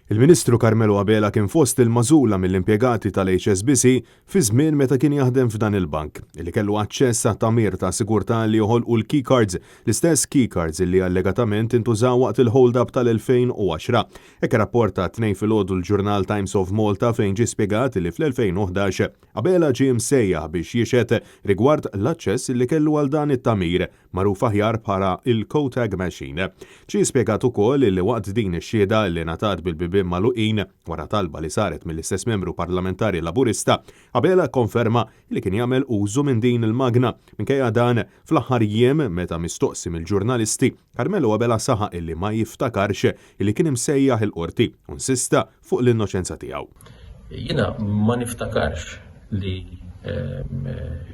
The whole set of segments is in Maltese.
Il-Ministru Carmelo Abela kien fost il-magħżula mill-impjegati tal-HSBC fi żmien meta kien jaħdem f'dan il-bank, li kellu aċċess għat tamir ta' sigurtà li joħolqu l-key cards, l-istess key cards li allegatament intużaw waqt il-hold-up tal-2010. Hekk rapporta tnejn filgħodu l-ġurnal Times of Malta fejn ġie spjegat li fl-2011 Abela ġie msejjaħ biex jixed rigward l-aċċess li kellu għal dan it-tamir magħruf aħjar bħala il-Kotag Machine. Ġie spjegat ukoll li waqt din ix-xhieda li ngħatat bil-bibien magħluqin wara talba li saret mill-istess membru parlamentari Laburista, Abela konferma li kien jagħmel użu minn din il-magna minkejja dan fl-aħħar jiem meta mistoqsi mill-ġurnalisti Carmelo Abela saħaq illi ma jiftakarx illi kien imsejjaħ il-qorti u insista fuq l-innoċenza tiegħu. Jiena ma niftakarx li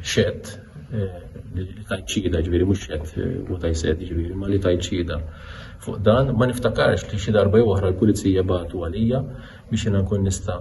xed li tajt ċida ġifieri mhux xed u tajsed ġifieri ma li tajt ċida. Fuq dan ma niftakarx li xi darba oħra l-pulizija bagħtu għalija biex jiena nkun nista'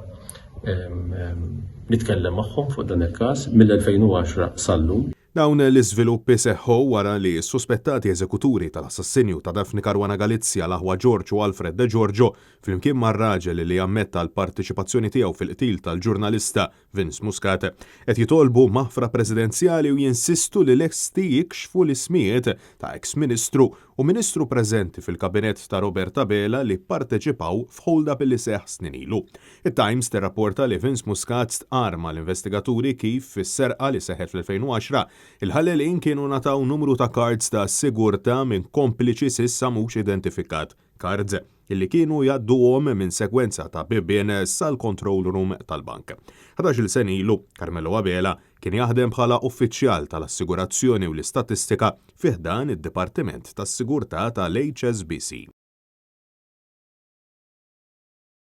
nitkellem magħhom fuq dan il-każ mill-2010 sal-lum. Dawn l-iżviluppi seħħu wara li s-suspettati eżekuturi tal-assassinju ta' Daphne Caruana Galizia l-aħwa George u Alfred De Giorgio flimkien mar-raġel li ammetta l-partiċipazzjoni tiegħu fil-qtil tal-ġurnalista Vince Muscat qed jitolbu maħfra presidenzjali u jinsistu li lesti jikxfu l-ismijiet ta' ex-ministru u ministru preżenti fil-kabinett ta' Robert Abela li pparteċipaw f'hold-up li seħħ snin ilu. It-Times tirrapporta li Vince Muscat stqar mal-investigaturi kif fis-serqa li seħħet fl-2010 il-ħallelin kienu nataw numru ta' cards ta' sigurtà minn kompliċi sissa mhux identifikat. Cards illi kienu jgħadduhom minn sekwenza ta' bibien sal-control room tal-bank. 11 sen ilu, Carmelo Abela kien jaħdem bħala uffiċjal tal-assigurazzjoni u l-istatistika fih dan id-Dipartiment tas-Sigurtà tal-HSBC.